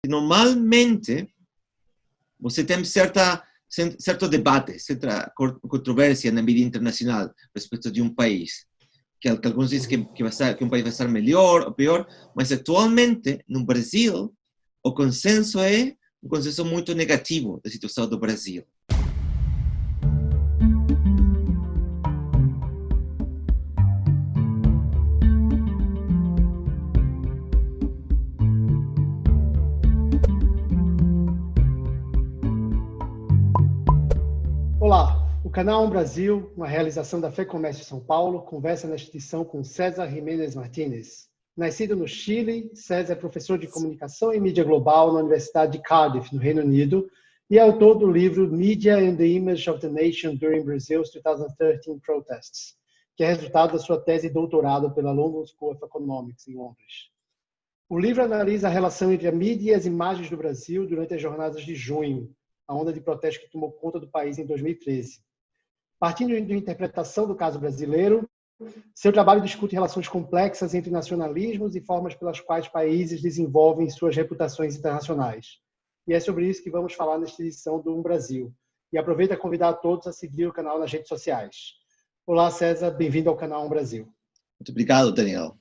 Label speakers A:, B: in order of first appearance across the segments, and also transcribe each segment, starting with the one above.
A: Normalmente, você tem certo debate, certa controvérsia na mídia internacional respeito de um país. Que alguns dizem que um país vai estar melhor ou pior, mas atualmente, no Brasil, o consenso é um consenso muito negativo da situação do Brasil.
B: Olá, o canal Brasil, uma realização da FEComércio São Paulo, conversa nesta edição com César Jiménez Martínez. Nascido no Chile, César é professor de comunicação e mídia global na Universidade de Cardiff, no Reino Unido, e é autor do livro Media and the Image of the Nation During Brazil's 2013 Protests, que é resultado da sua tese de doutorado pela London School of Economics, em Londres. O livro analisa a relação entre a mídia e as imagens do Brasil durante as jornadas de junho, a onda de protesto que tomou conta do país em 2013. Partindo de uma interpretação do caso brasileiro, seu trabalho discute relações complexas entre nacionalismos e formas pelas quais países desenvolvem suas reputações internacionais. E é sobre isso que vamos falar nesta edição do Brasil. E aproveito a convidar a todos a seguir o canal nas redes sociais. Olá, César, bem-vindo ao canal Brasil.
A: Muito obrigado, Daniel.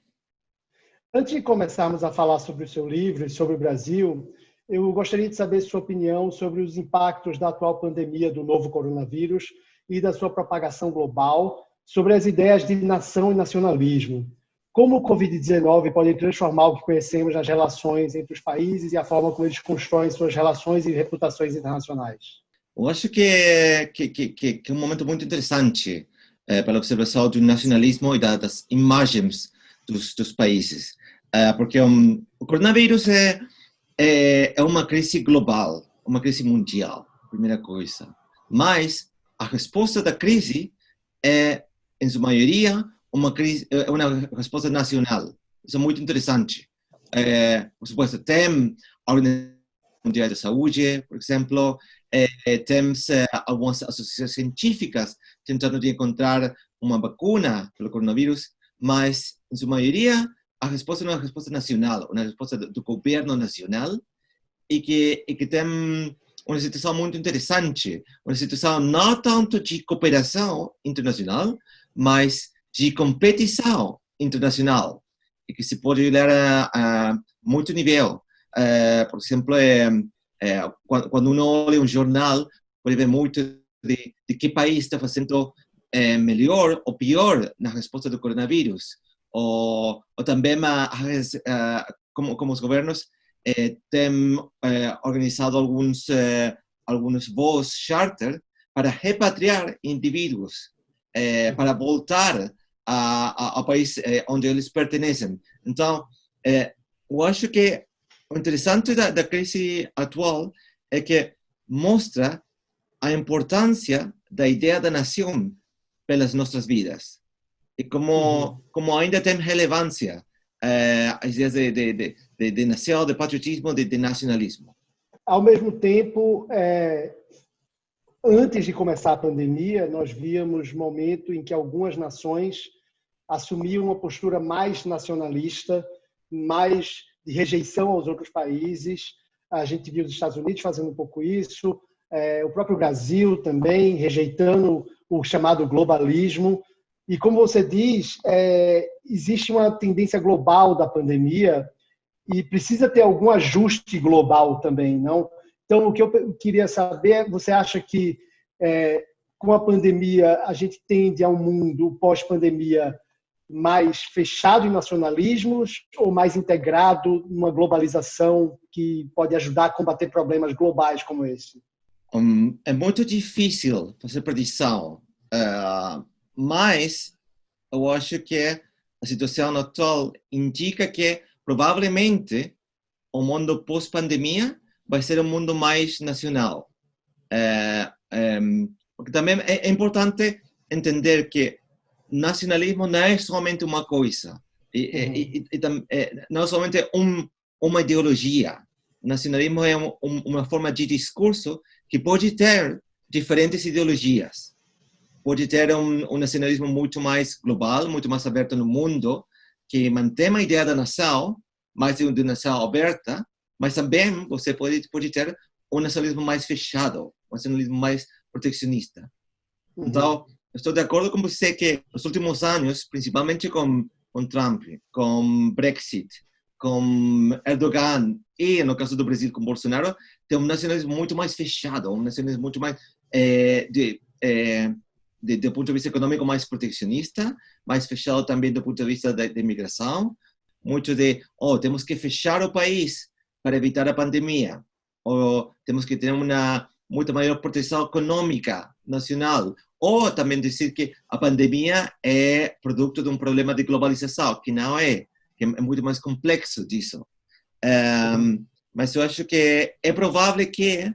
B: Antes de começarmos a falar sobre o seu livro e sobre o Brasil, eu gostaria de saber sua opinião sobre os impactos da atual pandemia do novo coronavírus e da sua propagação global, sobre as ideias de nação e nacionalismo. Como o Covid-19 pode transformar o que conhecemos nas relações entre os países e a forma como eles constroem suas relações e reputações internacionais?
A: Eu acho que é um momento muito interessante para a observação do nacionalismo e das imagens dos países. Porque o coronavírus é uma crise global, uma crise mundial, primeira coisa. Mas a resposta da crise é, em sua maioria, uma resposta nacional. Isso é muito interessante. Por suposto, tem a Organização Mundial da Saúde, por exemplo, temos algumas associações científicas tentando encontrar uma vacuna para o coronavírus, mas, em sua maioria, a resposta é uma resposta nacional, uma resposta do governo nacional, e que tem uma situação muito interessante, uma situação não tanto de cooperação internacional, mas de competição internacional, e que se pode olhar a muito nível. Por exemplo, quando uno olha um jornal, pode ver muito de que país está fazendo melhor ou pior na resposta do coronavírus. Ou também como os governos têm organizado alguns voos charter para repatriar indivíduos para voltar ao país onde eles pertencem. Então, eu acho que o interessante da crise atual é que mostra a importância da ideia da nação pelas nossas vidas. E como ainda tem relevância as ideias de nação, de patriotismo, de nacionalismo.
B: Ao mesmo tempo, antes de começar a pandemia, nós víamos momento em que algumas nações assumiam uma postura mais nacionalista, mais de rejeição aos outros países. A gente viu os Estados Unidos fazendo um pouco isso, o próprio Brasil também rejeitando o chamado globalismo. E como você diz, existe uma tendência global da pandemia e precisa ter algum ajuste global também, não? Então, o que eu queria saber, você acha que com a pandemia a gente tende a um mundo pós-pandemia mais fechado em nacionalismos ou mais integrado numa globalização que pode ajudar a combater problemas globais como esse?
A: É muito difícil fazer predição. Mas eu acho que a situação atual indica que provavelmente o mundo pós-pandemia vai ser um mundo mais nacional. Porque também é importante entender que nacionalismo não é somente uma coisa, não é somente uma ideologia. Nacionalismo é uma forma de discurso que pode ter diferentes ideologias. Pode ter um nacionalismo muito mais global, muito mais aberto no mundo, que mantém a ideia da nação, mais de uma nação aberta, mas também você pode ter um nacionalismo mais fechado, um nacionalismo mais protecionista. Então, estou de acordo com você que nos últimos anos, principalmente com Trump, com Brexit, com Erdogan e, no caso do Brasil, com Bolsonaro, tem um nacionalismo muito mais fechado, um nacionalismo muito mais, do ponto de vista econômico, mais protecionista, mais fechado também do ponto de vista da imigração, muito temos que fechar o país para evitar a pandemia, ou temos que ter uma muito maior proteção econômica nacional, ou também dizer que a pandemia é produto de um problema de globalização, que não é, que é muito mais complexo disso. Mas eu acho que é provável que,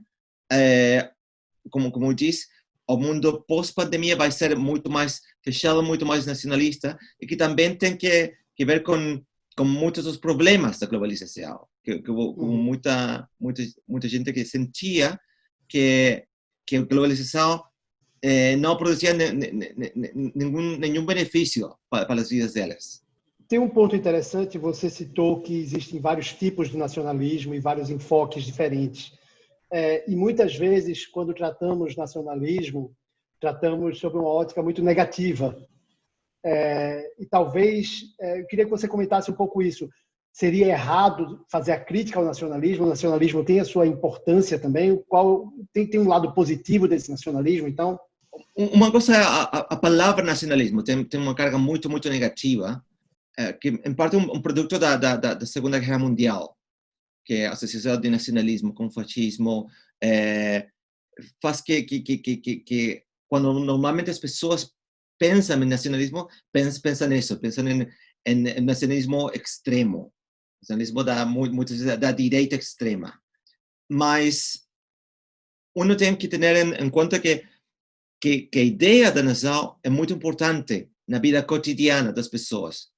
A: como eu disse, o mundo pós-pandemia vai ser muito mais fechado, muito mais nacionalista, e que também tem que ver com muitos dos problemas da globalização, muita gente que sentia que a globalização não produzia nenhum benefício para as vidas delas.
B: Tem um ponto interessante, você citou que existem vários tipos de nacionalismo e vários enfoques diferentes. E muitas vezes, quando tratamos nacionalismo, tratamos sobre uma ótica muito negativa. E talvez, eu queria que você comentasse um pouco isso. Seria errado fazer a crítica ao nacionalismo? O nacionalismo tem a sua importância também? Tem um lado positivo desse nacionalismo, então?
A: Uma coisa, a palavra nacionalismo tem uma carga muito, muito negativa, que em parte é um produto da Segunda Guerra Mundial, que é associado de nacionalismo com fascismo, faz que quando normalmente as pessoas pensam em nacionalismo, pensam nisso, pensam em nacionalismo extremo, nacionalismo muitas vezes da direita extrema. Mas uno tem que ter em conta que a ideia da nação é muito importante na vida cotidiana das pessoas.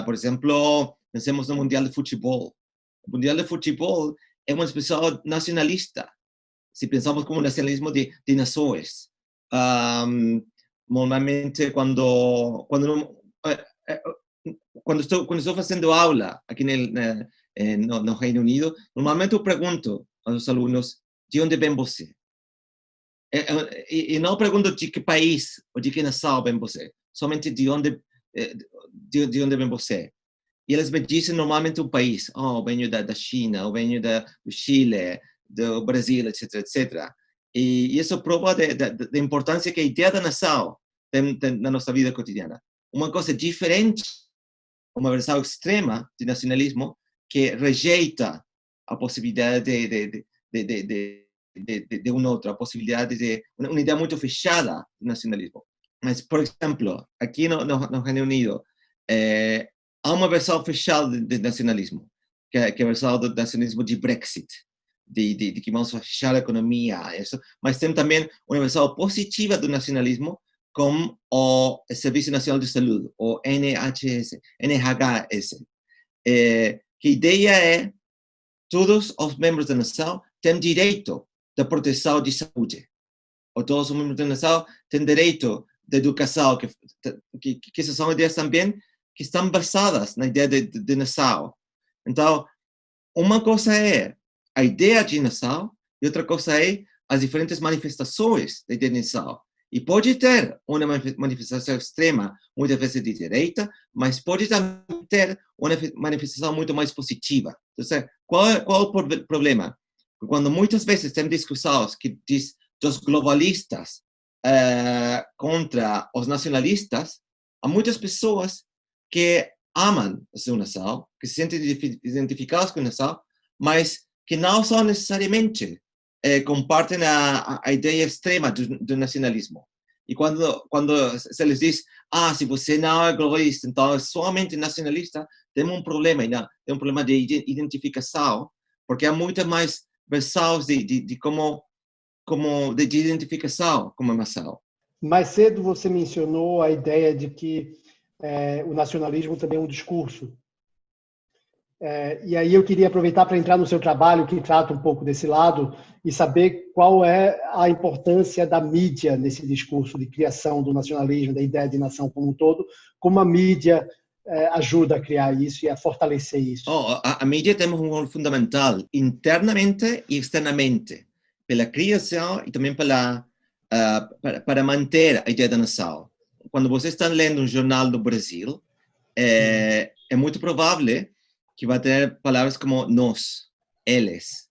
A: Por exemplo, pensemos no Mundial de Futebol. O Mundial de Futebol é uma expressão nacionalista, se pensamos como nacionalismo de nações. Normalmente, quando estou fazendo aula aqui no Reino Unido, normalmente eu pergunto aos alunos: de onde vem você? E não pergunto de que país ou de que nação vem você, somente de onde vem você. E eles me dizem normalmente um país: venho da China, ou venho do Chile, do Brasil, etc, etc. E isso prova da importância que a ideia da nação tem na nossa vida cotidiana. Uma coisa diferente, uma versão extrema de nacionalismo, que rejeita a possibilidade de um outro, a possibilidade de uma ideia muito fechada de nacionalismo. Mas, por exemplo, aqui no Reino Unido, há uma versão fechada de nacionalismo, que é a versão do nacionalismo de Brexit, de que vamos fechar a economia, isso. Mas tem também uma versão positiva do nacionalismo, como o Serviço Nacional de Saúde, o NHS. Que a ideia é todos os membros da nação têm direito da proteção de saúde. Ou todos os membros da nação têm direito de educação, que essas são ideias também que estão basadas na ideia de nação. Então, uma coisa é a ideia de nação e outra coisa é as diferentes manifestações da ideia de nação. E pode ter uma manifestação extrema, muitas vezes de direita, mas pode também ter uma manifestação muito mais positiva. Então, qual é o problema? Quando muitas vezes tem discussões que diz dos globalistas contra os nacionalistas, há muitas pessoas que amam a sua nação, que se sentem identificadas com a nação, mas que não são necessariamente compartem a ideia extrema do nacionalismo. E quando se lhes diz, se você não é globalista, então é somente nacionalista, tem um problema, tem um problema de identificação, porque há muitas mais versões de identificação como nação.
B: Mais cedo você mencionou a ideia de que o nacionalismo também é um discurso. E aí eu queria aproveitar para entrar no seu trabalho, que trata um pouco desse lado, e saber qual é a importância da mídia nesse discurso de criação do nacionalismo, da ideia de nação como um todo, como a mídia ajuda a criar isso e a fortalecer isso?
A: Oh, a mídia tem um rol fundamental, internamente e externamente, pela criação e também para manter a ideia da nação. Quando você está lendo um jornal do Brasil, é muito provável que vai ter palavras como nós, eles,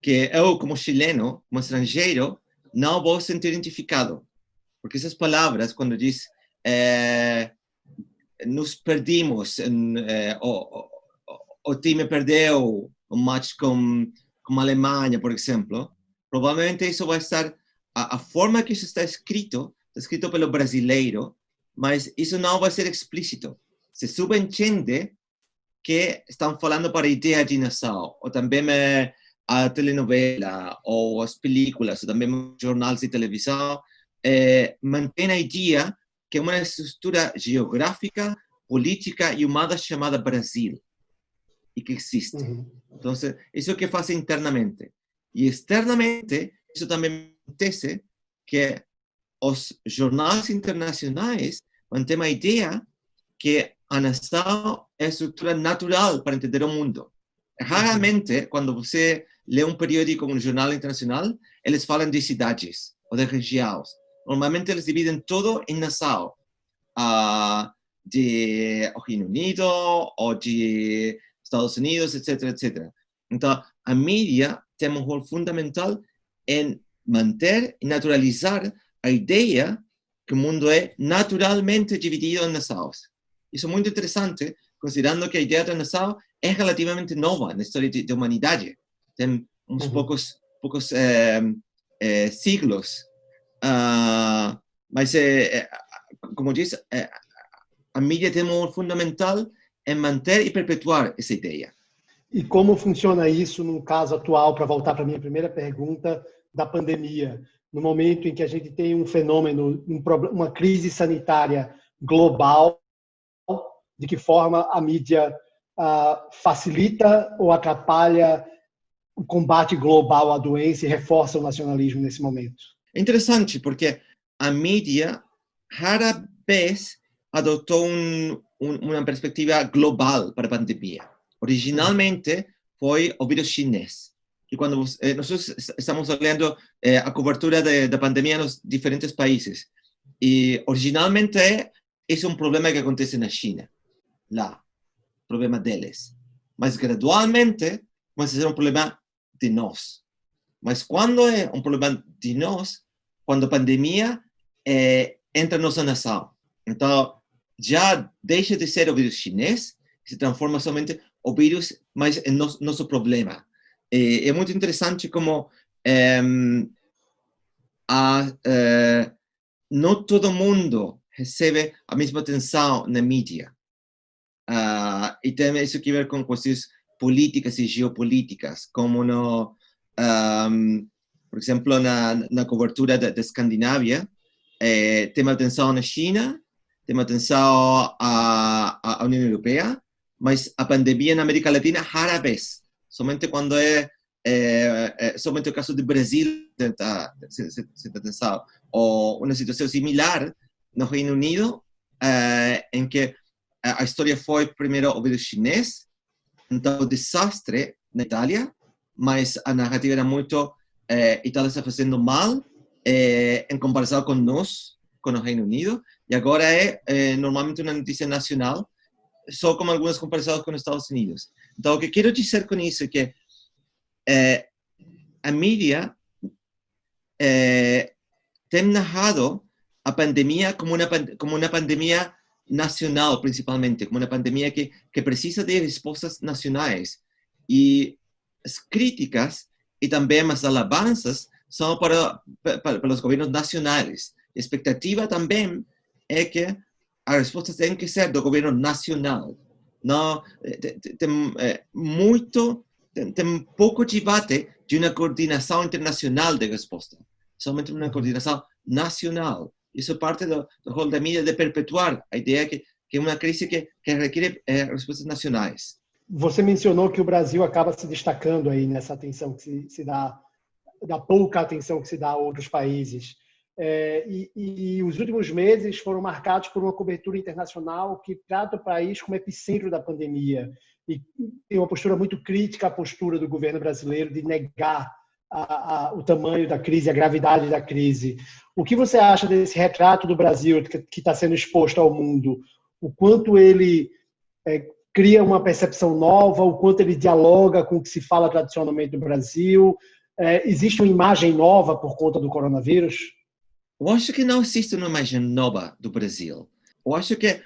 A: que eu, como chileno, como estrangeiro, não vou sentir identificado, porque essas palavras, quando diz nos perdimos, o time perdeu um match com a Alemanha, por exemplo, provavelmente isso vai estar, a forma que isso está escrito pelo brasileiro, mas isso não vai ser explícito. Se subentende que estão falando para a ideia de nação, ou também a telenovela, ou as películas, ou também os jornais de televisão, mantém a ideia que é uma estrutura geográfica, política e humana chamada Brasil, e que existe. Então, isso é o que faz internamente. E externamente, isso também acontece que os jornais internacionais mantêm a ideia que a nação é a estrutura natural para entender o mundo. Raramente, quando você lê um periódico, um jornal internacional, eles falam de cidades ou de regiões. Normalmente, eles dividem tudo em nação. De Reino Unido ou de Estados Unidos, etc, etc. Então, a mídia tem um rol fundamental em manter e naturalizar a ideia que o mundo é naturalmente dividido em nações. Isso é muito interessante, considerando que a ideia da nação é relativamente nova na história da humanidade. Tem uns poucos siglos. Mas, como diz, a mídia tem um rol fundamental em manter e perpetuar essa ideia.
B: E como funciona isso no caso atual, para voltar para a minha primeira pergunta, da pandemia? No momento em que a gente tem um fenômeno, uma crise sanitária global, de que forma a mídia facilita ou atrapalha o combate global à doença e reforça o nacionalismo nesse momento?
A: É interessante, porque a mídia rara vez adotou uma perspectiva global para a pandemia. Originalmente foi o vírus chinês. E quando nós estamos olhando a cobertura da pandemia nos diferentes países, e originalmente esse é um problema que acontece na China, lá, problema deles. Mas gradualmente começa a ser um problema de nós. Mas quando é um problema de nós, quando a pandemia entra na nossa nação, então já deixa de ser o vírus chinês, se transforma somente o vírus, mas é nosso problema. É muito interessante como não todo mundo recebe a mesma atenção na mídia. E tem isso que ver com questões políticas e geopolíticas, como por exemplo, na cobertura da Escandinávia, tem atenção na China, tem atenção à União Europeia, mas a pandemia na América Latina rara vez. Somente quando somente o caso do Brasil se tem atenção. Ou uma situação similar no Reino Unido, em que a história foi primeiro o vírus chinês, então o desastre na Itália, mas a narrativa era muito Itália está fazendo mal em comparação com nós, com o Reino Unido, e agora normalmente uma notícia nacional, só com algumas comparações com os Estados Unidos. Então, o que quero dizer com isso é que a mídia tem narrado a pandemia como uma pandemia nacional, principalmente, como uma pandemia que precisa de respostas nacionais. E as críticas e também as alabanças são para os governos nacionais. A expectativa também é que a resposta tem que ser do governo nacional. Não, tem pouco debate de uma coordenação internacional de resposta. Somente uma coordenação nacional. Isso é parte do rol da mídia de perpetuar a ideia que é uma crise que requer respostas nacionais.
B: Você mencionou que o Brasil acaba se destacando aí nessa atenção que se dá, da pouca atenção que se dá a outros países. E os últimos meses foram marcados por uma cobertura internacional que trata o país como epicentro da pandemia. E tem uma postura muito crítica à postura do governo brasileiro de negar o tamanho da crise, a gravidade da crise. O que você acha desse retrato do Brasil que está sendo exposto ao mundo? O quanto ele cria uma percepção nova, o quanto ele dialoga com o que se fala tradicionalmente do Brasil? Existe uma imagem nova por conta do coronavírus?
A: Eu acho que não existe uma imagem nova do Brasil. Eu acho que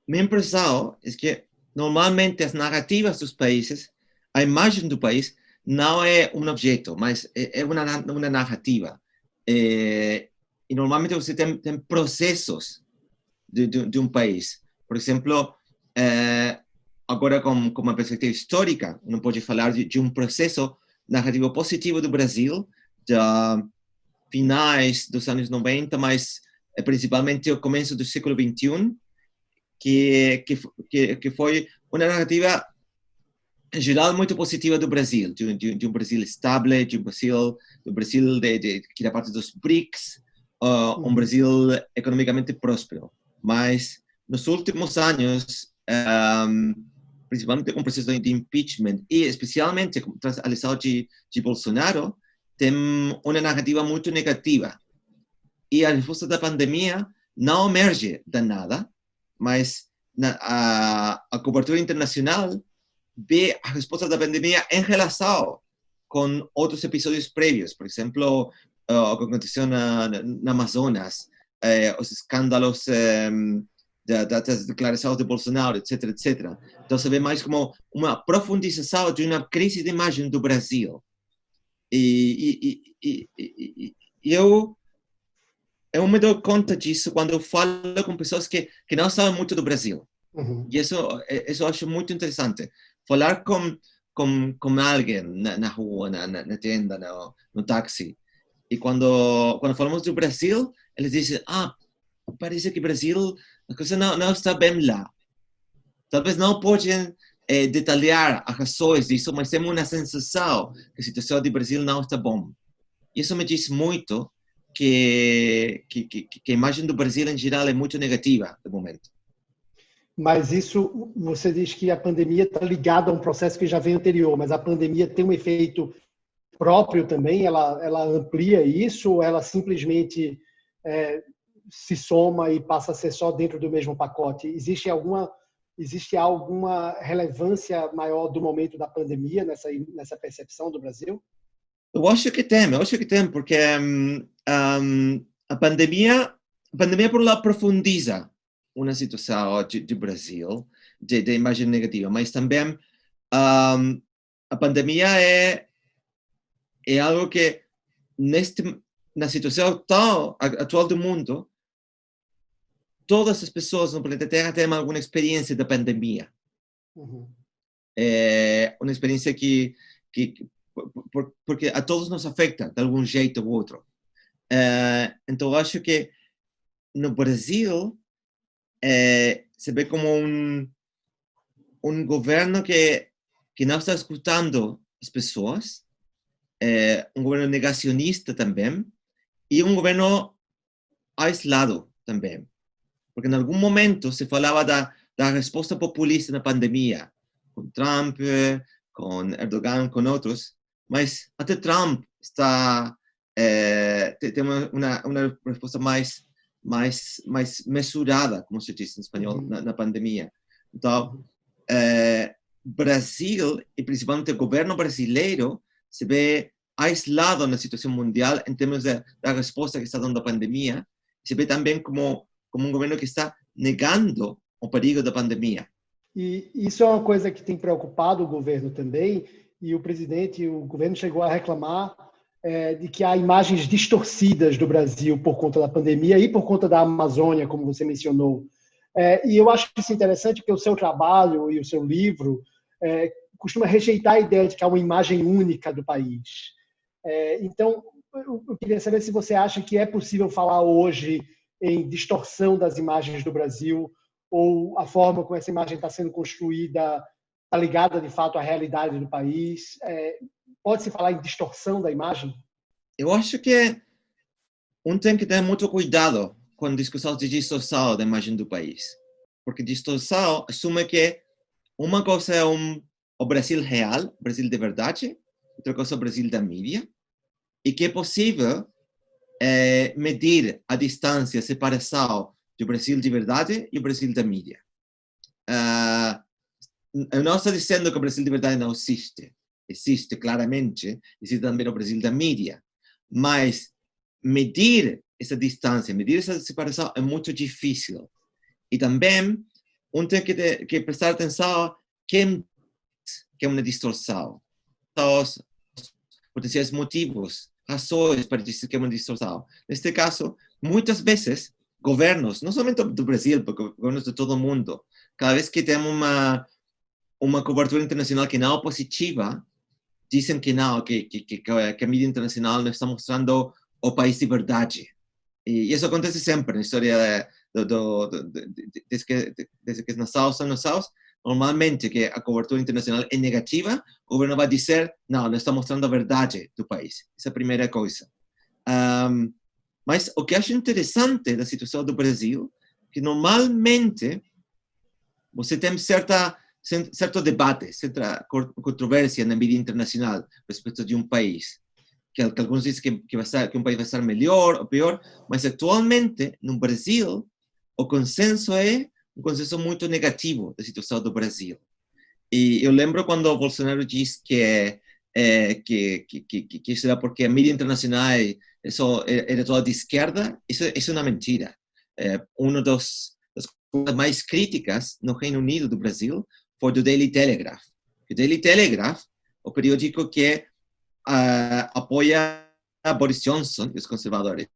A: minha impressão é que normalmente as narrativas dos países, a imagem do país não é um objeto, mas é uma narrativa. E normalmente você tem processos de um país. Por exemplo, agora com uma perspectiva histórica, não pode falar de um processo narrativo positivo do Brasil, da finais dos anos 90, mas principalmente o começo do século XXI, que foi uma narrativa em geral muito positiva do Brasil, de um Brasil estável, de um Brasil que era parte dos BRICS, um Brasil economicamente próspero. Mas nos últimos anos, principalmente com o processo de impeachment e especialmente tras a eleição de Bolsonaro, tem uma narrativa muito negativa. E a resposta da pandemia não emerge de nada, mas a cobertura internacional vê a resposta da pandemia em relação com outros episódios prévios. Por exemplo, o que aconteceu na Amazonas, os escândalos das declarações de Bolsonaro, etc, etc. Então, se vê mais como uma profundização de uma crise de imagem do Brasil. Eu me dou conta disso quando eu falo com pessoas que não sabem muito do Brasil.
B: Uhum.
A: E isso eu acho muito interessante. Falar com alguém na rua, na tenda, no táxi. E quando falamos do Brasil, eles dizem, parece que o Brasil, a coisa não está bem lá. Talvez não podem detalhar as razões disso, mas tem uma sensação que a situação do Brasil não está bom. Isso me diz muito que a imagem do Brasil em geral é muito negativa no momento.
B: Mas isso, você diz que a pandemia está ligada a um processo que já vem anterior, mas a pandemia tem um efeito próprio também? Ela amplia isso ou ela simplesmente se soma e passa a ser só dentro do mesmo pacote? Existe alguma relevância maior do momento da pandemia nessa percepção do Brasil?
A: Eu acho que tem, porque a pandemia por um lado profundiza uma situação de Brasil, de imagem negativa, mas também a pandemia é algo que na situação tão atual do mundo, todas as pessoas no planeta Terra têm alguma experiência da pandemia.
B: Uhum.
A: É uma experiência que porque a todos nos afeta de algum jeito ou outro. Então, eu acho que no Brasil se vê como um governo que não está escutando as pessoas, um governo negacionista também, e um governo aislado também. Porque em algum momento se falava da resposta populista na pandemia, com Trump, com Erdogan, com outros, mas até Trump tem uma resposta mais mesurada, como se diz em espanhol, na pandemia. Então, Brasil, e principalmente o governo brasileiro, se vê aislado na situação mundial em termos da resposta que está dando à pandemia, se vê também como um governo que está negando o perigo da pandemia.
B: E isso é uma coisa que tem preocupado o governo também, e o governo chegou a reclamar de que há imagens distorcidas do Brasil por conta da pandemia e por conta da Amazônia, como você mencionou. E eu acho isso interessante porque o seu trabalho e o seu livro costuma rejeitar a ideia de que há uma imagem única do país. Então, eu queria saber se você acha que é possível falar hoje em distorção das imagens do Brasil, ou a forma como essa imagem está sendo construída está ligada, de fato, à realidade do país. Pode-se falar em distorção da imagem?
A: Eu acho que tem que ter muito cuidado com discussões de distorção da imagem do país. Porque distorção assume que uma coisa é o Brasil real, o Brasil de verdade, outra coisa é o Brasil da mídia, e que é possível medir a distância, a separação do Brasil de verdade e o Brasil da mídia. Eu não estou dizendo que o Brasil de verdade não existe. Existe claramente, existe também o Brasil da mídia. Mas medir essa distância, medir essa separação é muito difícil. E também, tem que prestar atenção que é uma distorção. Os potenciais motivos, razões para dizer que é uma distorção. Neste caso, muitas vezes, governos, não somente do Brasil, porque governos de todo o mundo, cada vez que tem uma cobertura internacional que não é positiva, dizem que não, que a mídia internacional não está mostrando o país de verdade. E isso acontece sempre na história desde que as nações são nações. Normalmente, que a cobertura internacional é negativa, o governo vai dizer, não está mostrando a verdade do país. Essa é a primeira coisa. Mas o que acho interessante da situação do Brasil, que normalmente você tem certo debate, certa controvérsia na mídia internacional respeito de um país. Que alguns dizem que um país vai estar melhor ou pior, mas atualmente, no Brasil, o consenso é um consenso muito negativo da situação do Brasil. E eu lembro quando o Bolsonaro diz que isso era porque a mídia internacional era toda de esquerda. Isso é uma mentira. Uma das coisas mais críticas no Reino Unido do Brasil foi do Daily Telegraph. O Daily Telegraph, o periódico que apoia a Boris Johnson e os conservadores,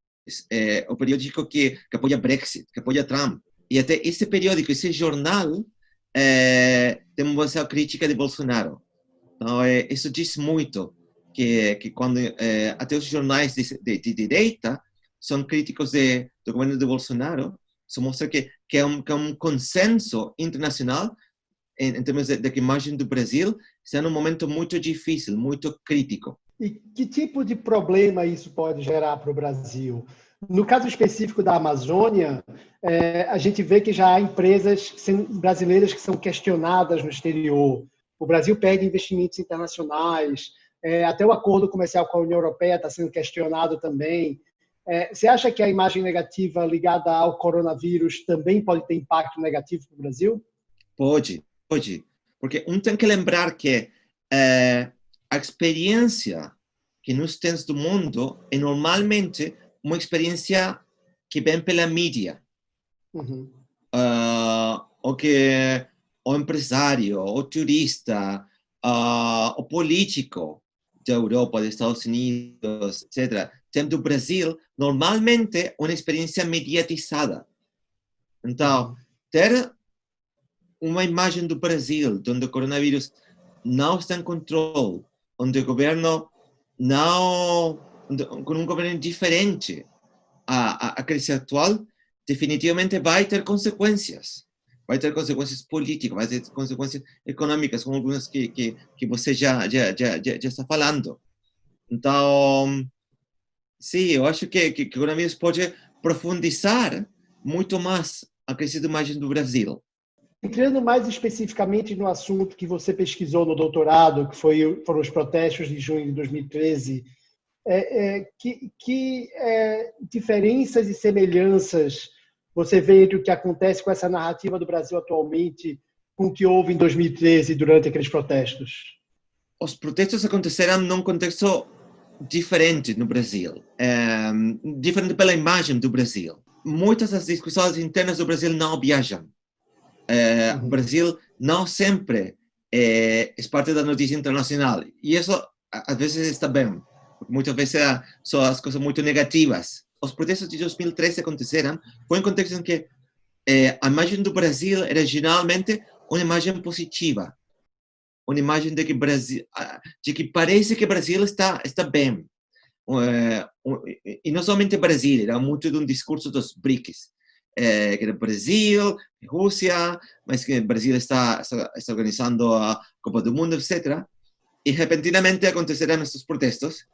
A: o periódico que apoia Brexit, que apoia Trump. E até esse periódico, esse jornal, tem uma visão crítica de Bolsonaro. Então, isso diz muito que quando até os jornais de direita são críticos do governo de Bolsonaro, isso mostra que é um consenso internacional em termos da imagem do Brasil, está num momento muito difícil, muito crítico.
B: E que tipo de problema isso pode gerar para o Brasil? No caso específico da Amazônia, a gente vê que já há empresas brasileiras que são questionadas no exterior. O Brasil perde investimentos internacionais, até o acordo comercial com a União Europeia está sendo questionado também. Você acha que a imagem negativa ligada ao coronavírus também pode ter impacto negativo para o Brasil?
A: Pode. Porque tem que lembrar que a experiência que nós temos do mundo é normalmente uma experiência que vem pela mídia.
B: Uhum.
A: O empresário, o turista, o político da Europa, dos Estados Unidos, etc., tem do Brasil normalmente uma experiência mediatizada. Então, ter uma imagem do Brasil onde o coronavírus não está em controle, onde o governo com um governo diferente à crise atual, definitivamente vai ter consequências. Vai ter consequências políticas, vai ter consequências econômicas, como algumas que você já está falando. Então, sim, eu acho que o coronavírus pode profundizar muito mais a crise da imagem do Brasil.
B: Entrando mais especificamente no assunto que você pesquisou no doutorado, que foram os protestos de junho de 2013, que diferenças e semelhanças você vê entre o que acontece com essa narrativa do Brasil atualmente com o que houve em 2013 durante aqueles protestos?
A: Os protestos aconteceram num contexto diferente no Brasil, diferente pela imagem do Brasil. Muitas das discussões internas do Brasil não viajam. O Brasil não sempre é parte da notícia internacional. E isso, às vezes, está bem. Muitas vezes são as coisas muito negativas. Os protestos de 2013 aconteceram, foi um contexto em que a imagem do Brasil era geralmente uma imagem positiva. Uma imagem de que parece que o Brasil está bem. E não somente o Brasil, era muito de um discurso dos BRICS. Que era Brasil, Rússia, mas que o Brasil está organizando a Copa do Mundo, etc. E repentinamente aconteceram esses protestos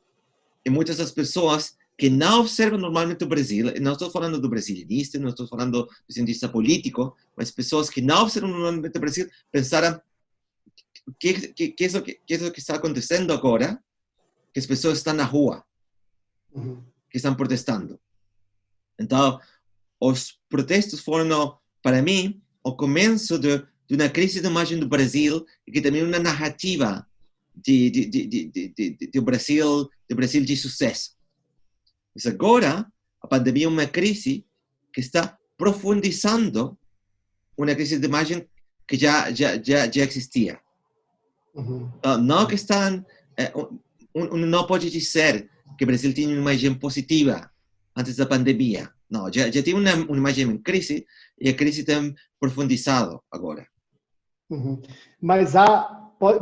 A: e muitas das pessoas que não observam normalmente o Brasil, não estou falando do brasilista, não estou falando do cientista político, mas pessoas que não observam normalmente o Brasil pensaram que é o que está acontecendo agora, que as pessoas estão na rua, que estão protestando. Então, os protestos foram, para mim, o começo de uma crise de imagem do Brasil e que também uma narrativa do Brasil de sucesso. Mas agora, a pandemia é uma crise que está profundizando uma crise de imagem que já existia. Não que estão... não pode dizer que o Brasil tinha uma imagem positiva antes da pandemia. Não, já tem uma imagem em crise e a crise tem profundizado agora.
B: Mas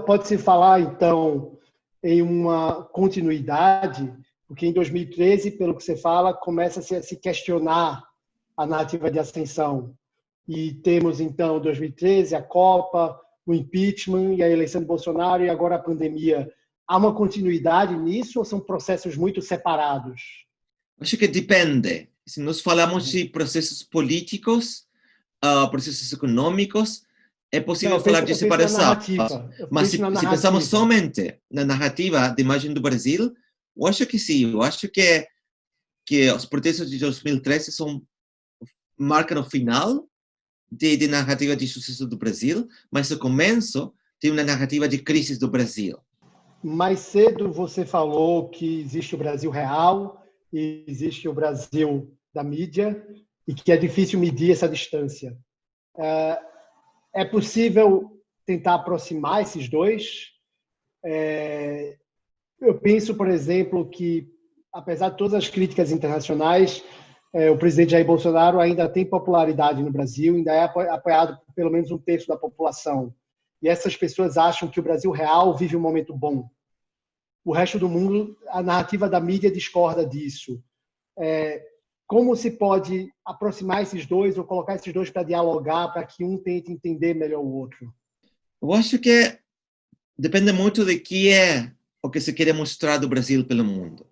B: pode-se falar, então, em uma continuidade, porque em 2013, pelo que você fala, começa-se a se questionar a narrativa de ascensão. E temos, então, 2013, a Copa, o impeachment e a eleição de Bolsonaro e agora a pandemia. Há uma continuidade nisso ou são processos muito separados?
A: Acho que depende. Se nós falamos de processos políticos, processos econômicos, é possível falar de separação. Mas se pensamos somente na narrativa de imagem do Brasil, eu acho que sim. Eu acho que os protestos de 2013 marcam o final de narrativa de sucesso do Brasil, mas o começo de uma narrativa de crise do Brasil.
B: Mais cedo você falou que existe o Brasil real e existe o Brasil da mídia e que é difícil medir essa distância. É possível tentar aproximar esses dois? Eu penso, por exemplo, que, apesar de todas as críticas internacionais, o presidente Jair Bolsonaro ainda tem popularidade no Brasil, ainda é apoiado por pelo menos um terço da população. E essas pessoas acham que o Brasil real vive um momento bom. O resto do mundo, a narrativa da mídia discorda disso. Como se pode aproximar esses dois ou colocar esses dois para dialogar, para que um tente entender melhor o outro?
A: Eu acho que depende muito de que é o que se quer mostrar do Brasil pelo mundo.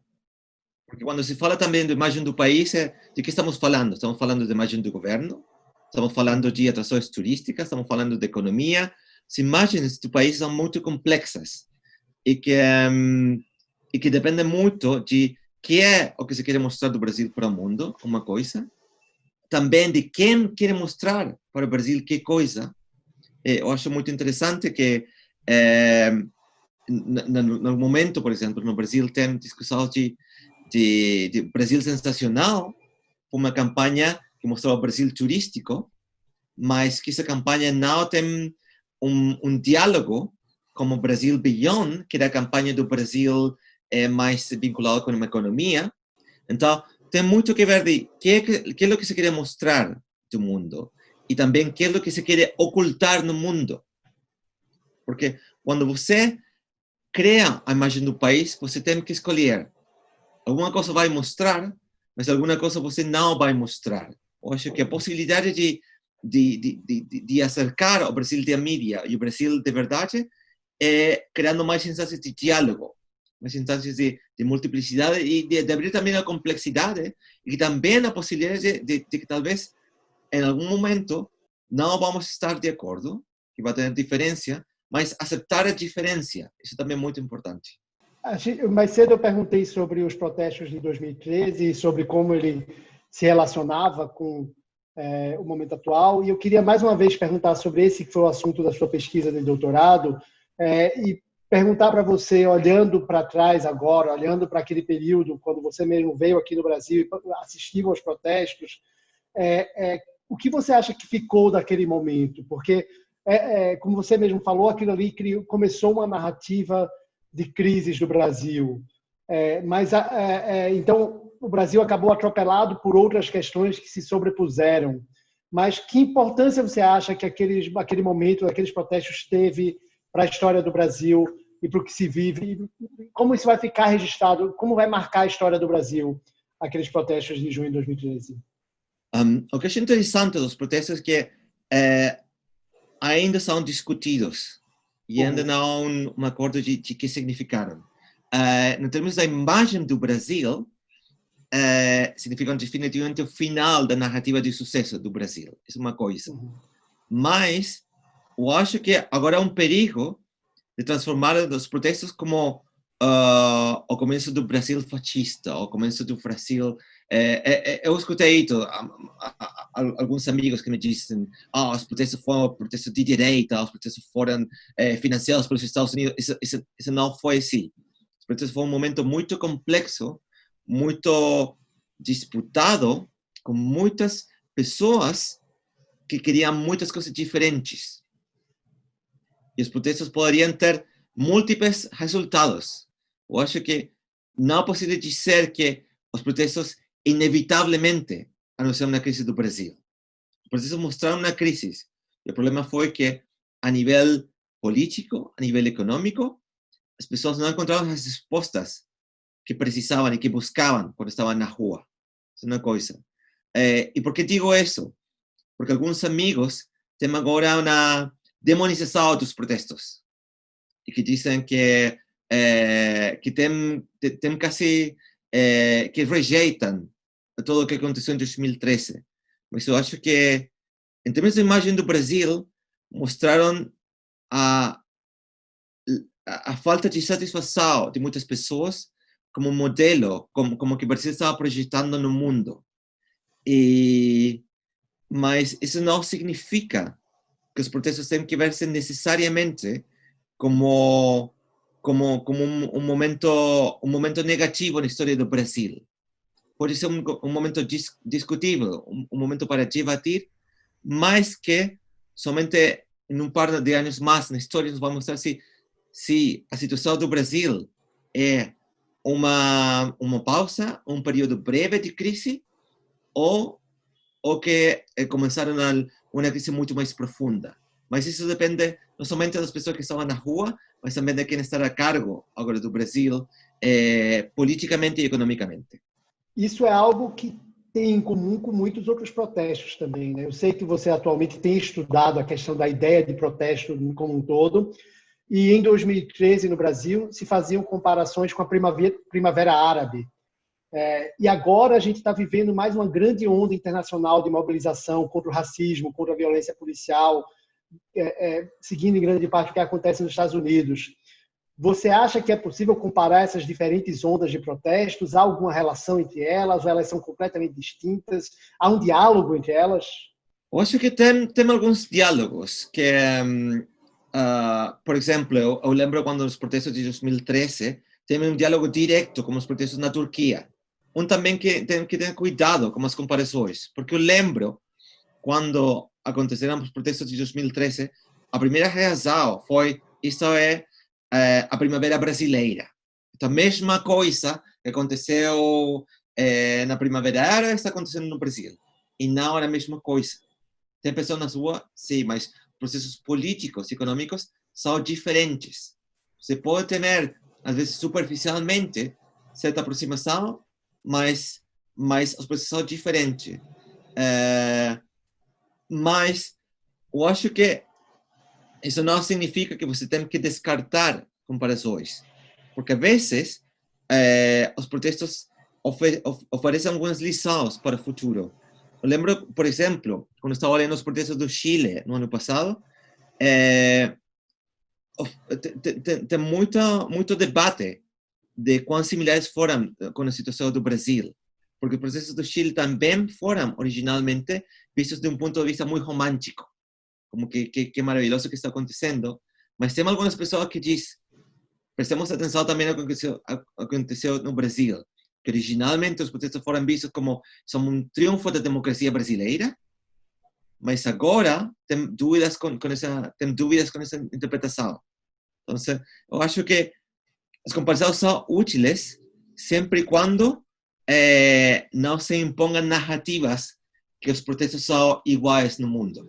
A: Porque quando se fala também de imagem do país, de que estamos falando? Estamos falando de imagem do governo, estamos falando de atrações turísticas, estamos falando de economia. As imagens do país são muito complexas e que dependem muito de que é o que se quer mostrar do Brasil para o mundo, uma coisa. Também de quem quer mostrar para o Brasil que coisa. Eu acho muito interessante que no momento, por exemplo, no Brasil tem discussão de Brasil Sensacional, uma campanha que mostrava o Brasil turístico, mas que essa campanha não tem um diálogo como o Brasil Beyond, que é a campanha do Brasil mais vinculado com uma economia. Então, tem muito que ver de que é o que se quer mostrar do mundo e também o que é o que se quer ocultar no mundo. Porque quando você cria a imagem do país, você tem que escolher. Alguma coisa vai mostrar, mas alguma coisa você não vai mostrar. Eu acho que a possibilidade de acercar o Brasil da mídia e o Brasil de verdade é criando mais instâncias de diálogo, mais instâncias de multiplicidade e de abrir também a complexidade e também a possibilidade de que talvez em algum momento não vamos estar de acordo, que vai ter diferença, mas aceitar a diferença, isso também é muito importante.
B: Mais cedo eu perguntei sobre os protestos de 2013 e sobre como ele se relacionava com o momento atual, e eu queria mais uma vez perguntar sobre esse que foi o assunto da sua pesquisa de doutorado, e perguntar para você, olhando para trás agora, olhando para aquele período, quando você mesmo veio aqui no Brasil e assistiu aos protestos, o que você acha que ficou daquele momento? Porque, como você mesmo falou, aquilo ali começou uma narrativa de crises do Brasil. Então, o Brasil acabou atropelado por outras questões que se sobrepuseram. Mas que importância você acha que aquele momento, aqueles protestos teve para a história do Brasil e para o que se vive? Como isso vai ficar registrado? Como vai marcar a história do Brasil, aqueles protestos de junho de 2013?
A: O que é interessante dos protestos é que ainda são discutidos e ainda não há um acordo de que significaram. Em termos da imagem do Brasil, significam definitivamente o final da narrativa de sucesso do Brasil. Isso é uma coisa.
B: Uhum.
A: Mas eu acho que agora há um perigo de transformar os protestos como o começo do Brasil fascista, o começo do Brasil... eu escutei isso, alguns amigos que me dizem os protestos foram protestos de direita, os protestos foram financiados pelos Estados Unidos. Isso não foi assim. Os protestos foram um momento muito complexo, muito disputado, com muitas pessoas que queriam muitas coisas diferentes. E os protestos poderiam ter múltiplos resultados. Eu acho que não é possível dizer que os protestos inevitavelmente anunciaram uma crise do Brasil. Os protestos mostraram uma crise. E o problema foi que, a nível político, a nível econômico, as pessoas não encontraram as respostas que precisavam e que buscavam quando estavam na rua. Isso é uma coisa. E por que digo isso? Porque alguns amigos têm agora uma demonização dos protestos. E que dizem que tem quase que rejeitam tudo o que aconteceu em 2013. Mas eu acho que, em termos de imagem do Brasil, mostraram a falta de satisfação de muitas pessoas como modelo, como que o Brasil estava projetando no mundo. Mas isso não significa que os protestos têm que verse necessariamente como um momento negativo na história do Brasil. Pode ser um momento discutível, um momento para debater, mas que somente em um par de anos mais na história nos vai mostrar se a situação do Brasil é uma pausa, um período breve de crise, ou que começaram uma crise muito mais profunda. Mas isso depende não somente das pessoas que estavam na rua, mas também de quem está a cargo agora do Brasil, politicamente e economicamente.
B: Isso é algo que tem em comum com muitos outros protestos também, né? Eu sei que você atualmente tem estudado a questão da ideia de protesto como um todo, e em 2013, no Brasil, se faziam comparações com a Primavera Árabe. E agora a gente está vivendo mais uma grande onda internacional de mobilização contra o racismo, contra a violência policial, seguindo em grande parte o que acontece nos Estados Unidos. Você acha que é possível comparar essas diferentes ondas de protestos? Há alguma relação entre elas? Ou elas são completamente distintas? Há um diálogo entre elas?
A: Eu acho que tem alguns diálogos que, por exemplo, eu lembro quando os protestos de 2013 teve um diálogo direto com os protestos na Turquia. Também que tem que ter cuidado com as comparações, porque eu lembro quando aconteceram os protestos de 2013, a primeira reação foi: isso é a primavera brasileira. Então, a mesma coisa que aconteceu na Primavera Árabe está acontecendo no Brasil. E não é a mesma coisa. Tem pessoas na rua, sim, mas processos políticos e econômicos são diferentes. Você pode ter, às vezes, superficialmente, certa aproximação, mas os processos são diferentes. Mas eu acho que isso não significa que você tem que descartar comparações. Porque, às vezes, os protestos oferecem algumas lições para o futuro. Eu lembro, por exemplo, quando estava lendo os protestos do Chile no ano passado, tem muito debate de quão similares foram com a situação do Brasil. Porque os protestos do Chile também foram, originalmente, vistos de um ponto de vista muito romântico. Como que maravilhoso que está acontecendo. Mas tem algumas pessoas que dizem: prestemos atenção também ao que aconteceu no Brasil, que originalmente os protestos foram vistos como um triunfo da democracia brasileira, mas agora tem dúvidas com essa interpretação. Então, eu acho que as comparações são úteis sempre e quando não se imponham narrativas que os protestos são iguais no mundo.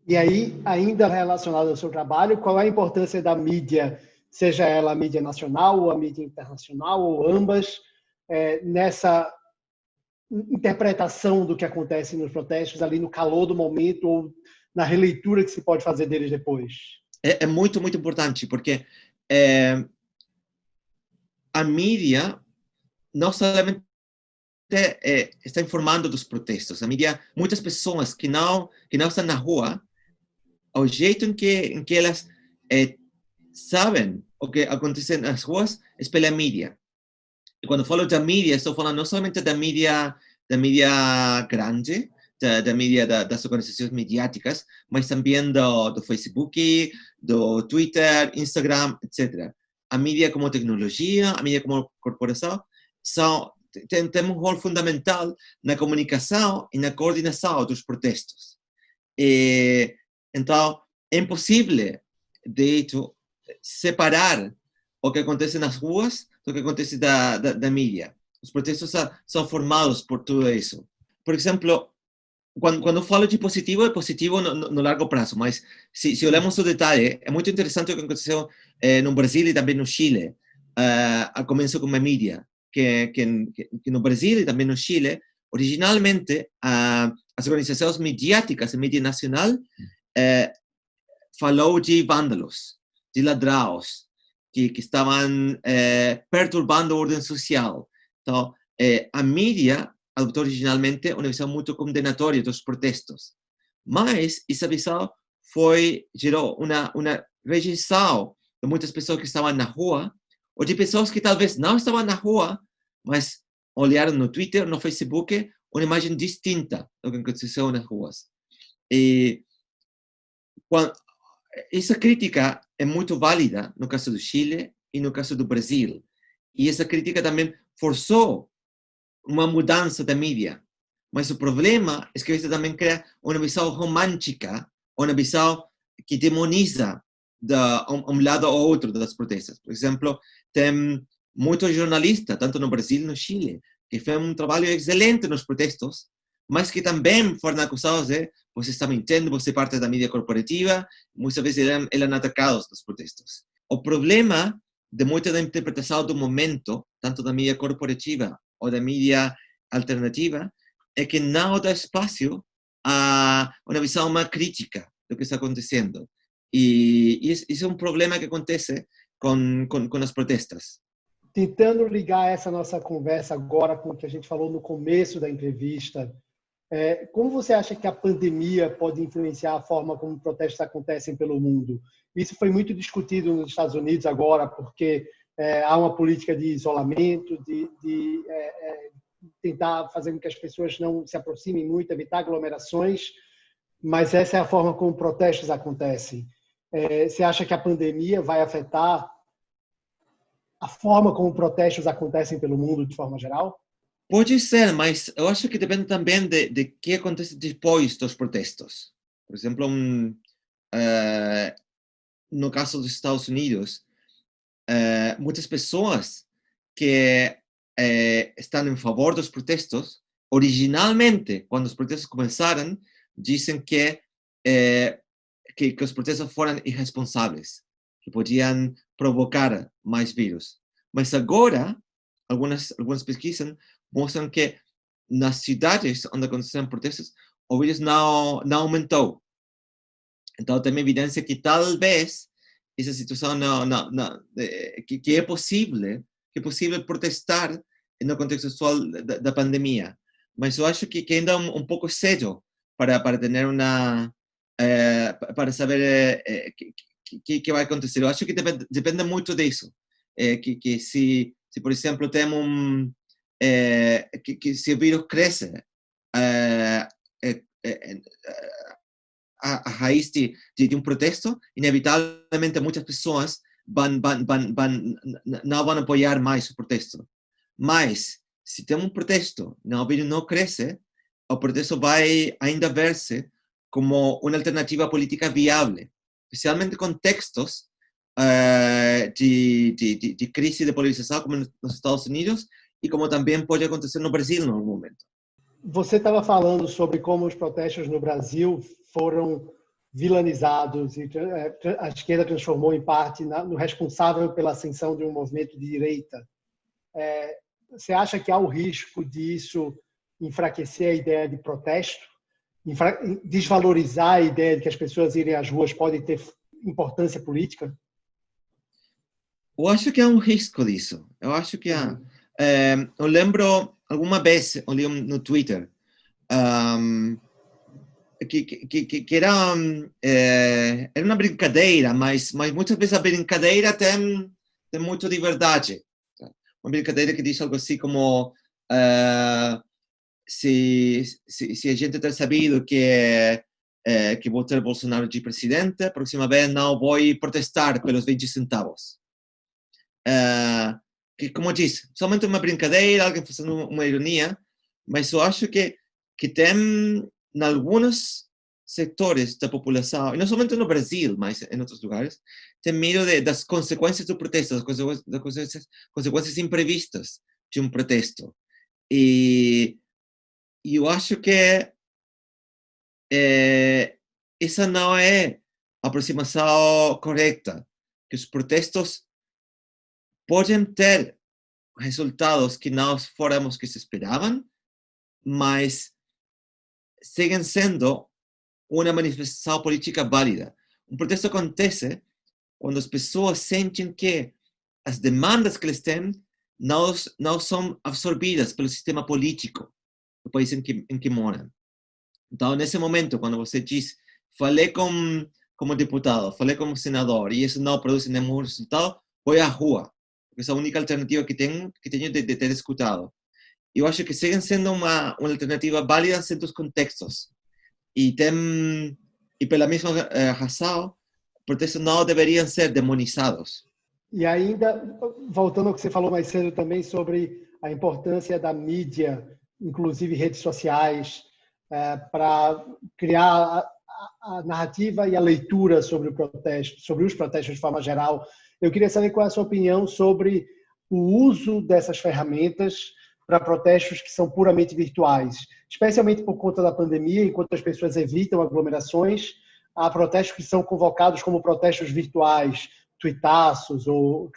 B: E aí, ainda relacionado ao seu trabalho, qual é a importância da mídia, seja ela a mídia nacional ou a mídia internacional, ou ambas, nessa interpretação do que acontece nos protestos, ali no calor do momento, ou na releitura que se pode fazer deles depois?
A: É muito, muito importante, porque a mídia não solamente está informando dos protestos. A mídia, muitas pessoas que não estão na rua, o jeito em que elas sabem o que acontece nas ruas é pela mídia. E quando falo da mídia, estou falando não somente da mídia grande, da mídia das organizações mediáticas, mas também do Facebook, do Twitter, Instagram, etc. A mídia como tecnologia, a mídia como corporação, tem um rol fundamental na comunicação e na coordenação dos protestos. Então, é impossível, de hecho, separar o que acontece nas ruas do que acontece da mídia. Os protestos são formados por tudo isso. Por exemplo, quando falo de positivo, é positivo no largo prazo, mas se olhamos o detalhe, é muito interessante o que aconteceu no Brasil e também no Chile, a começo com a mídia, que no Brasil e também no Chile, originalmente, as organizações mediáticas, a mídia nacional, falou de vândalos, de ladrões, que estavam perturbando a ordem social. Então, a mídia adotou originalmente uma visão muito condenatória dos protestos. Mas essa visão gerou uma rejeição de muitas pessoas que estavam na rua, ou de pessoas que talvez não estavam na rua, mas olharam no Twitter, no Facebook, uma imagem distinta do que aconteceu nas ruas. E essa crítica é muito válida no caso do Chile e no caso do Brasil. E essa crítica também forçou uma mudança da mídia. Mas o problema é que isso também cria uma visão romântica, uma visão que demoniza um lado ou outro das protestas. Por exemplo, tem muitos jornalistas, tanto no Brasil como no Chile, que fazem um trabalho excelente nos protestos, mas que também foram acusados de você está mentindo, você é parte da mídia corporativa, muitas vezes eram atacados nos protestos. O problema de muita da interpretação do momento, tanto da mídia corporativa ou da mídia alternativa, é que não dá espaço a uma visão mais crítica do que está acontecendo. E isso é um problema que acontece com as protestas.
B: Tentando ligar essa nossa conversa agora com o que a gente falou no começo da entrevista, como você acha que a pandemia pode influenciar a forma como protestos acontecem pelo mundo? Isso foi muito discutido nos Estados Unidos agora, porque há uma política de isolamento, de tentar fazer com que as pessoas não se aproximem muito, evitar aglomerações, mas essa é a forma como protestos acontecem. Você acha que a pandemia vai afetar a forma como protestos acontecem pelo mundo de forma geral?
A: Pode ser, mas eu acho que depende também de que acontece depois dos protestos. Por exemplo, no caso dos Estados Unidos, muitas pessoas que estão em favor dos protestos, originalmente, quando os protestos começaram, dizem que os protestos foram irresponsáveis, que podiam provocar mais vírus. Mas agora, algumas pesquisas mostram que nas cidades onde aconteceram protestos, o vírus não aumentou. Então, tem evidência que talvez essa situação que é possível protestar no contexto atual da pandemia. Mas eu acho que ainda é um pouco cedo para ter para saber que vai acontecer. Eu acho que depende muito disso. Que se, por exemplo, tem que se o vírus cresce a raiz de um protesto, inevitavelmente muitas pessoas não vão apoiar mais o protesto. Mas, se tem um protesto e o vírus não cresce, o protesto vai ainda ver-se como uma alternativa política viável, especialmente em contextos de crise de polarização, como nos Estados Unidos, e como também pode acontecer no Brasil em algum momento.
B: Você estava falando sobre como os protestos no Brasil foram vilanizados e a esquerda transformou em parte no responsável pela ascensão de um movimento de direita. Você acha que há o risco disso enfraquecer a ideia de protesto, desvalorizar a ideia de que as pessoas irem às ruas podem ter importância política?
A: Eu acho que há um risco disso. Eu acho que há. Eu lembro alguma vez eu li no Twitter que era uma brincadeira, mas muitas vezes a brincadeira tem muito de verdade. Uma brincadeira que diz algo assim como se a gente ter sabido que vou ter Bolsonaro de presidente, a próxima vez não vou protestar pelos 20 centavos. Que, como diz, somente uma brincadeira, alguém fazendo uma ironia, mas eu acho que tem em alguns setores da população, e não somente no Brasil, mas em outros lugares, tem medo das consequências do protesto, das consequências imprevistas de um protesto. E eu acho que essa não é a aproximação correta, que os protestos podem ter resultados que não foram os que se esperavam, mas seguem sendo uma manifestação política válida. Um protesto acontece quando as pessoas sentem que as demandas que eles têm não são absorvidas pelo sistema político do país em que moram. Então, nesse momento, quando você diz, falei como deputado, falei como senador, e isso não produz nenhum resultado, vou à rua. Essa é a única alternativa que tenho de ter escutado. Eu acho que seguem sendo uma alternativa válida em certos contextos. E pela mesma razão, protestos não deveriam ser demonizados.
B: E ainda, voltando ao que você falou mais cedo também sobre a importância da mídia, inclusive redes sociais, para criar a narrativa e a leitura sobre o protesto, sobre os protestos de forma geral. Eu queria saber qual é a sua opinião sobre o uso dessas ferramentas para protestos que são puramente virtuais, especialmente por conta da pandemia, enquanto as pessoas evitam aglomerações, há protestos que são convocados como protestos virtuais, tuitaços ou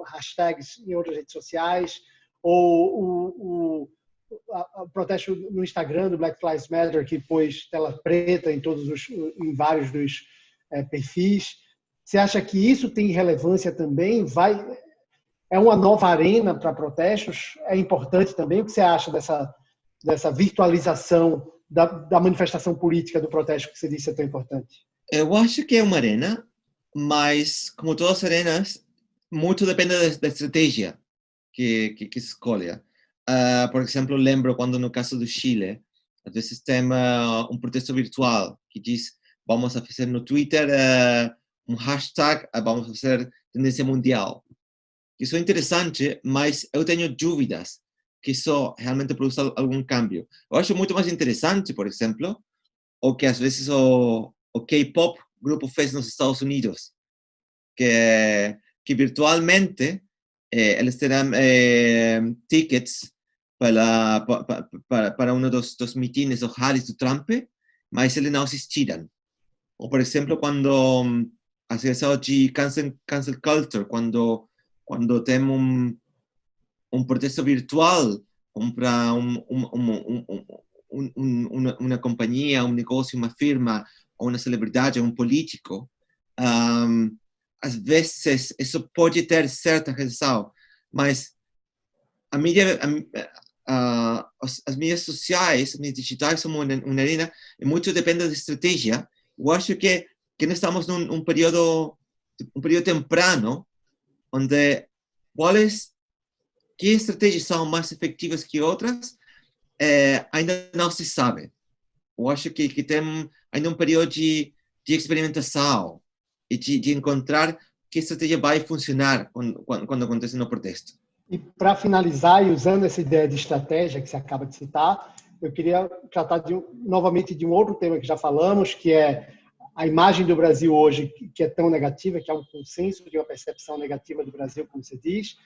B: hashtags em outras redes sociais, ou o protesto no Instagram do Black Lives Matter, que pôs tela preta em vários dos perfis. Você acha que isso tem relevância também? É uma nova arena para protestos? É importante também? O que você acha dessa virtualização da manifestação política do protesto que você disse é tão importante?
A: Eu acho que é uma arena, mas, como todas as arenas, muito depende da estratégia que se escolha. Por exemplo, lembro quando no caso do Chile, às vezes tem um protesto virtual que diz vamos a fazer no Twitter um hashtag, vamos a fazer tendência mundial. Isso é interessante, mas eu tenho dúvidas que isso realmente produza algum cambio. Eu acho muito mais interessante, por exemplo, o que às vezes o K-pop grupo fez nos Estados Unidos, que virtualmente eles terão tickets para um dos mitines ou rallies do Trump, mas eles não assistiram. Ou, por exemplo, quando a situação de cancel culture, quando tem um protesto virtual para uma companhia, um negócio, uma firma, ou uma celebridade, um político, às vezes isso pode ter certa reação, mas a mídia, as mídias sociais, as mídias digitais são uma arena e muito depende da estratégia. Eu acho que nós estamos num período temprano, onde que estratégias são mais efetivas que outras, ainda não se sabe. Eu acho que tem ainda um período de experimentação e de encontrar que estratégia vai funcionar quando acontece no protesto.
B: E para finalizar, e usando essa ideia de estratégia que você acaba de citar, eu queria tratar novamente de um outro tema que já falamos, que é a imagem do Brasil hoje, que é tão negativa, que é um consenso de uma percepção negativa do Brasil, como você diz,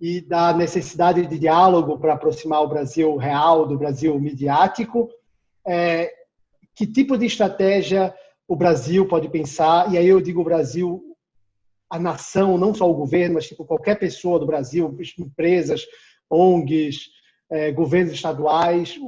B: e da necessidade de diálogo para aproximar o Brasil real do Brasil midiático. Que tipo de estratégia o Brasil pode pensar? E aí eu digo o Brasil, a nação, não só o governo, mas tipo qualquer pessoa do Brasil, empresas, ONGs, governos estaduais,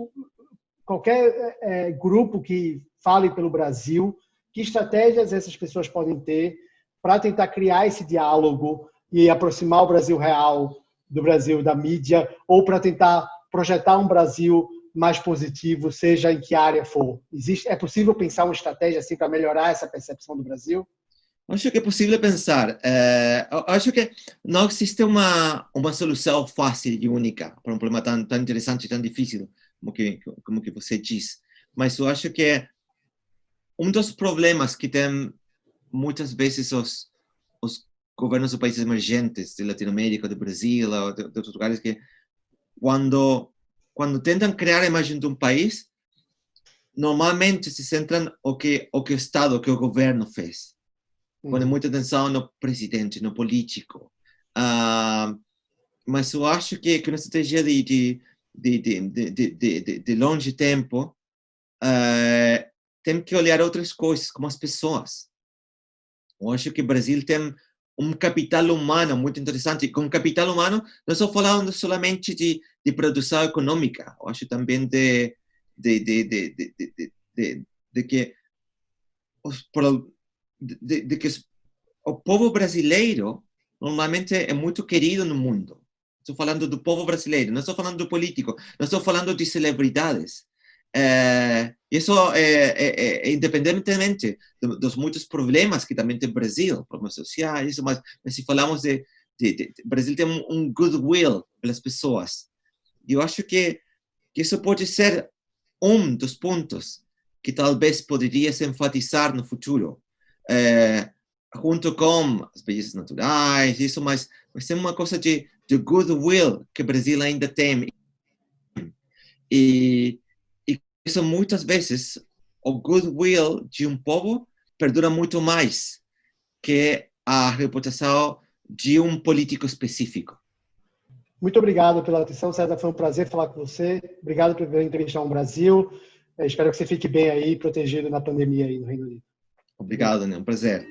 B: qualquer grupo que fale pelo Brasil, que estratégias essas pessoas podem ter para tentar criar esse diálogo e aproximar o Brasil real do Brasil da mídia, ou para tentar projetar um Brasil mais positivo, seja em que área for? É possível pensar uma estratégia assim para melhorar essa percepção do Brasil?
A: Acho que é possível pensar. Acho que não existe uma solução fácil e única para um problema tão interessante, tão difícil, como que você diz. Mas eu acho que um dos problemas que tem muitas vezes os governos dos países emergentes, de Latinoamérica, do Brasil, ou de outros lugares, que quando tentam criar a imagem de um país, normalmente se centram o que o Estado, o que o governo fez. Põe muita atenção no presidente, no político. Mas eu acho que uma estratégia de longe tempo tem que olhar outras coisas, como as pessoas. Eu acho que o Brasil tem um capital humano muito interessante. E com capital humano, não estou falando solamente de produção econômica. Eu acho também de que o povo brasileiro normalmente é muito querido no mundo. Estou falando do povo brasileiro, não estou falando do político, não estou falando de celebridades. Isso independentemente dos muitos problemas que também tem o Brasil, problemas sociais, mas se falamos de Brasil tem um goodwill pelas pessoas. E eu acho que isso pode ser um dos pontos que talvez poderia se enfatizar no futuro, junto com as belezas naturais, isso, mas tem uma coisa de goodwill que o Brasil ainda tem. E isso muitas vezes, o goodwill de um povo perdura muito mais que a reputação de um político específico.
B: Muito obrigado pela atenção, César. Foi um prazer falar com você. Obrigado por vir entrevistar o Brasil. Espero que você fique bem aí, protegido na pandemia aí no Reino Unido.
A: Obrigado, né? Um prazer.